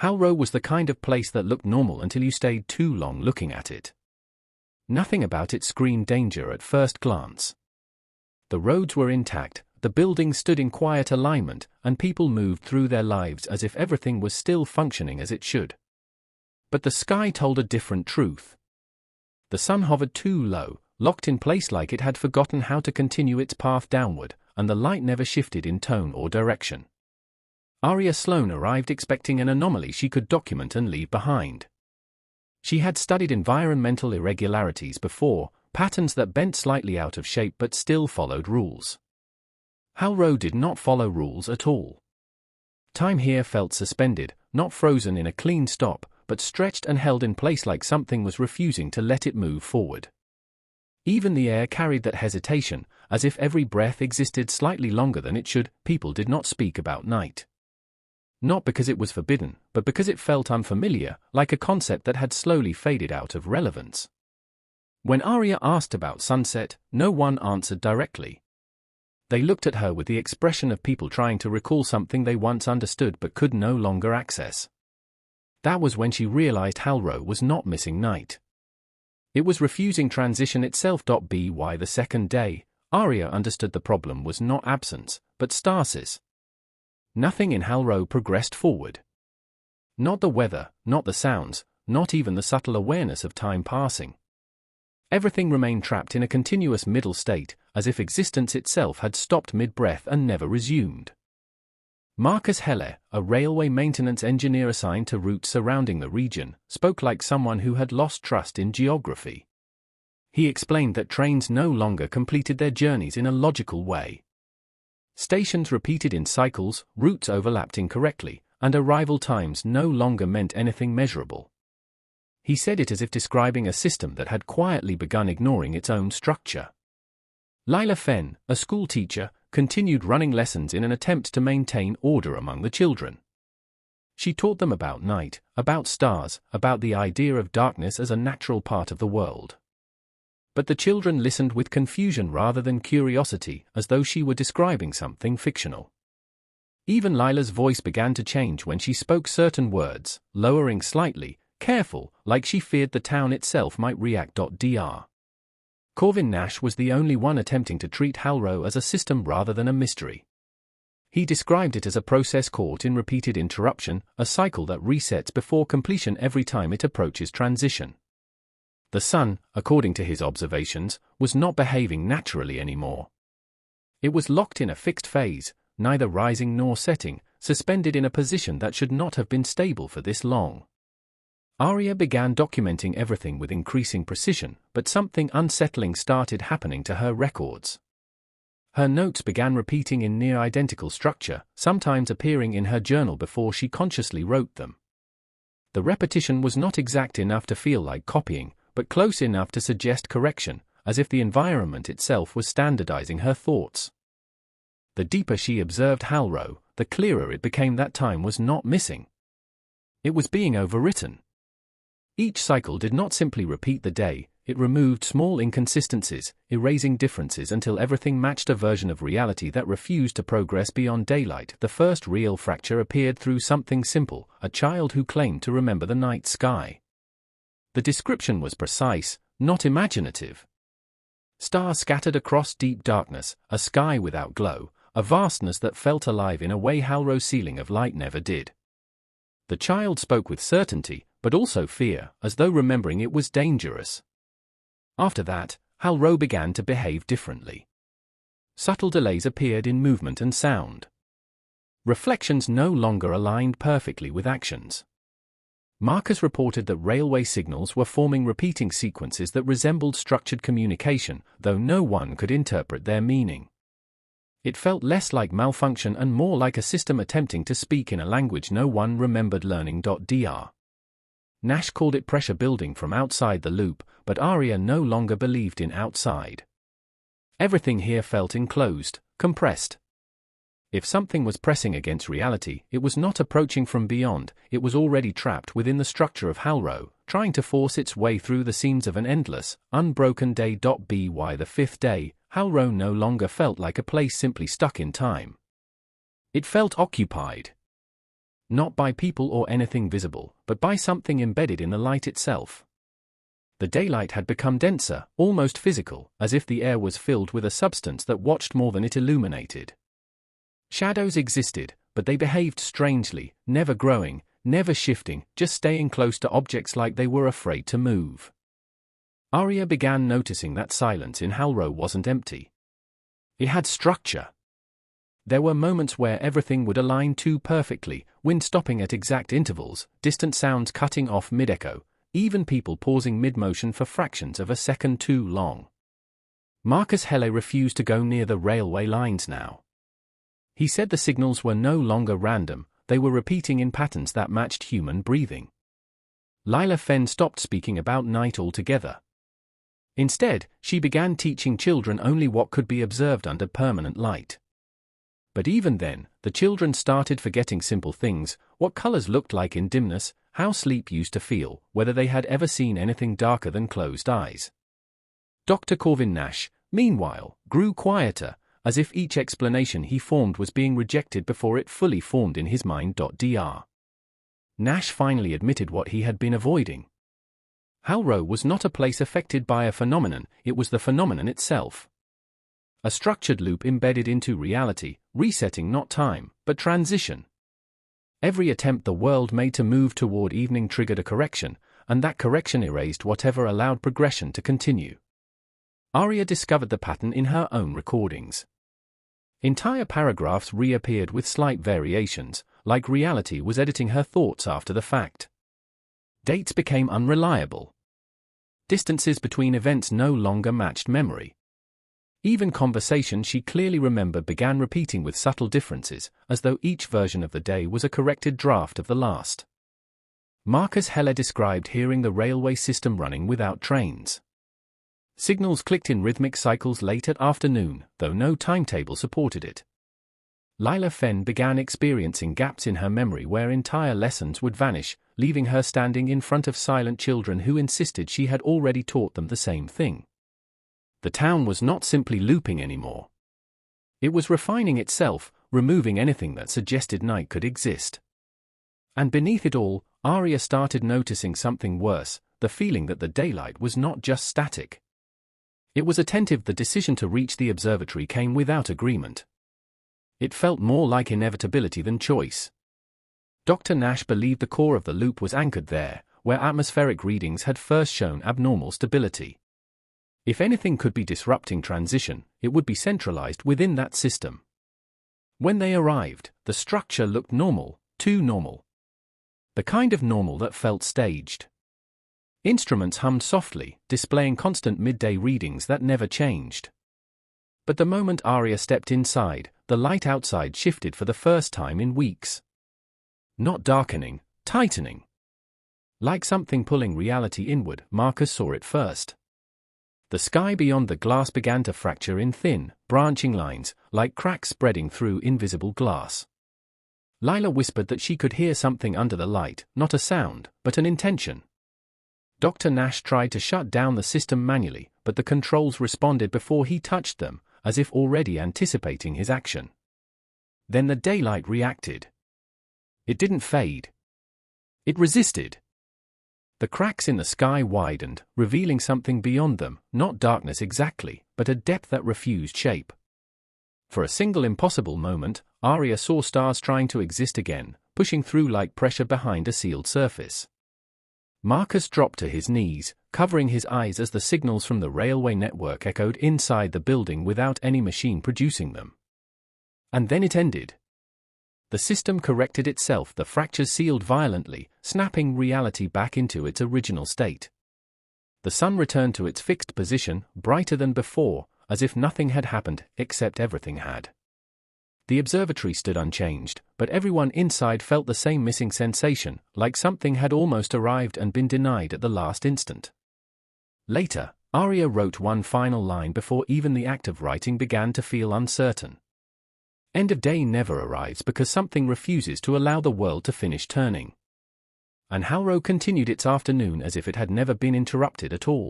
Halrowe was the kind of place that looked normal until you stayed too long looking at it. Nothing about it screamed danger at first glance. The roads were intact, the buildings stood in quiet alignment, and people moved through their lives as if everything was still functioning as it should. But the sky told a different truth. The sun hovered too low, locked in place like it had forgotten how to continue its path downward, and the light never shifted in tone or direction. Aria Sloane arrived expecting an anomaly she could document and leave behind. She had studied environmental irregularities before, patterns that bent slightly out of shape but still followed rules. Halrowe did not follow rules at all. Time here felt suspended, not frozen in a clean stop, but stretched and held in place like something was refusing to let it move forward. Even the air carried that hesitation, as if every breath existed slightly longer than it should. People did not speak about night. Not because it was forbidden, but because it felt unfamiliar, like a concept that had slowly faded out of relevance. When Aria asked about sunset, no one answered directly. They looked at her with the expression of people trying to recall something they once understood but could no longer access. That was when she realized Halrowe was not missing night. It was refusing transition itself. By the second day, Aria understood the problem was not absence, but stasis. Nothing in Halrowe progressed forward. Not the weather, not the sounds, not even the subtle awareness of time passing. Everything remained trapped in a continuous middle state, as if existence itself had stopped mid-breath and never resumed. Marcus Heller, a railway maintenance engineer assigned to routes surrounding the region, spoke like someone who had lost trust in geography. He explained that trains no longer completed their journeys in a logical way. Stations repeated in cycles, routes overlapped incorrectly, and arrival times no longer meant anything measurable. He said it as if describing a system that had quietly begun ignoring its own structure. Lila Fenn, a school teacher, continued running lessons in an attempt to maintain order among the children. She taught them about night, about stars, about the idea of darkness as a natural part of the world. But the children listened with confusion rather than curiosity, as though she were describing something fictional. Even Lila's voice began to change when she spoke certain words, lowering slightly, careful, like she feared the town itself might react. Dr. Corvin Nash was the only one attempting to treat Halrowe as a system rather than a mystery. He described it as a process caught in repeated interruption, a cycle that resets before completion every time it approaches transition. The sun, according to his observations, was not behaving naturally anymore. It was locked in a fixed phase, neither rising nor setting, suspended in a position that should not have been stable for this long. Aria began documenting everything with increasing precision, but something unsettling started happening to her records. Her notes began repeating in near-identical structure, sometimes appearing in her journal before she consciously wrote them. The repetition was not exact enough to feel like copying, but close enough to suggest correction, as if the environment itself was standardizing her thoughts. The deeper she observed Halrowe, the clearer it became that time was not missing. It was being overwritten. Each cycle did not simply repeat the day, it removed small inconsistencies, erasing differences until everything matched a version of reality that refused to progress beyond daylight. The first real fracture appeared through something simple, a child who claimed to remember the night sky. The description was precise, not imaginative. Stars scattered across deep darkness, a sky without glow, a vastness that felt alive in a way Halrowe's ceiling of light never did. The child spoke with certainty, but also fear, as though remembering it was dangerous. After that, Halrowe began to behave differently. Subtle delays appeared in movement and sound. Reflections no longer aligned perfectly with actions. Marcus reported that railway signals were forming repeating sequences that resembled structured communication, though no one could interpret their meaning. It felt less like malfunction and more like a system attempting to speak in a language no one remembered learning. Dr. Nash called it pressure building from outside the loop, but Aria no longer believed in outside. Everything here felt enclosed, compressed. If something was pressing against reality, it was not approaching from beyond, it was already trapped within the structure of Halrowe, trying to force its way through the seams of an endless, unbroken day. By the fifth day, Halrowe no longer felt like a place simply stuck in time. It felt occupied. Not by people or anything visible, but by something embedded in the light itself. The daylight had become denser, almost physical, as if the air was filled with a substance that watched more than it illuminated. Shadows existed, but they behaved strangely, never growing, never shifting, just staying close to objects like they were afraid to move. Aria began noticing that silence in Halrowe wasn't empty. It had structure. There were moments where everything would align too perfectly, wind stopping at exact intervals, distant sounds cutting off mid-echo, even people pausing mid-motion for fractions of a second too long. Marcus Hele refused to go near the railway lines now. He said the signals were no longer random, they were repeating in patterns that matched human breathing. Lila Fenn stopped speaking about night altogether. Instead, she began teaching children only what could be observed under permanent light. But even then, the children started forgetting simple things, what colors looked like in dimness, how sleep used to feel, whether they had ever seen anything darker than closed eyes. Dr. Corvin Nash, meanwhile, grew quieter, as if each explanation he formed was being rejected before it fully formed in his mind. Dr. Nash finally admitted what he had been avoiding. Halrowe was not a place affected by a phenomenon, it was the phenomenon itself. A structured loop embedded into reality, resetting not time, but transition. Every attempt the world made to move toward evening triggered a correction, and that correction erased whatever allowed progression to continue. Aria discovered the pattern in her own recordings. Entire paragraphs reappeared with slight variations, like reality was editing her thoughts after the fact. Dates became unreliable. Distances between events no longer matched memory. Even conversations she clearly remembered began repeating with subtle differences, as though each version of the day was a corrected draft of the last. Marcus Hele described hearing the railway system running without trains. Signals clicked in rhythmic cycles late at afternoon, though no timetable supported it. Lila Fenn began experiencing gaps in her memory where entire lessons would vanish, leaving her standing in front of silent children who insisted she had already taught them the same thing. The town was not simply looping anymore. It was refining itself, removing anything that suggested night could exist. And beneath it all, Aria started noticing something worse, the feeling that the daylight was not just static. It was attentive. The decision to reach the observatory came without agreement. It felt more like inevitability than choice. Dr. Nash believed the core of the loop was anchored there, where atmospheric readings had first shown abnormal stability. If anything could be disrupting transition, it would be centralized within that system. When they arrived, the structure looked normal, too normal. The kind of normal that felt staged. Instruments hummed softly, displaying constant midday readings that never changed. But the moment Aria stepped inside, the light outside shifted for the first time in weeks. Not darkening, tightening. Like something pulling reality inward, Marcus saw it first. The sky beyond the glass began to fracture in thin, branching lines, like cracks spreading through invisible glass. Lila whispered that she could hear something under the light, not a sound, but an intention. Dr. Nash tried to shut down the system manually, but the controls responded before he touched them, as if already anticipating his action. Then the daylight reacted. It didn't fade. It resisted. The cracks in the sky widened, revealing something beyond them, not darkness exactly, but a depth that refused shape. For a single impossible moment, Aria saw stars trying to exist again, pushing through like pressure behind a sealed surface. Marcus dropped to his knees, covering his eyes as the signals from the railway network echoed inside the building without any machine producing them. And then it ended. The system corrected itself, the fractures sealed violently, snapping reality back into its original state. The sun returned to its fixed position, brighter than before, as if nothing had happened, except everything had. The observatory stood unchanged, but everyone inside felt the same missing sensation, like something had almost arrived and been denied at the last instant. Later, Aria wrote one final line before even the act of writing began to feel uncertain. End of day never arrives because something refuses to allow the world to finish turning. And Halrowe continued its afternoon as if it had never been interrupted at all.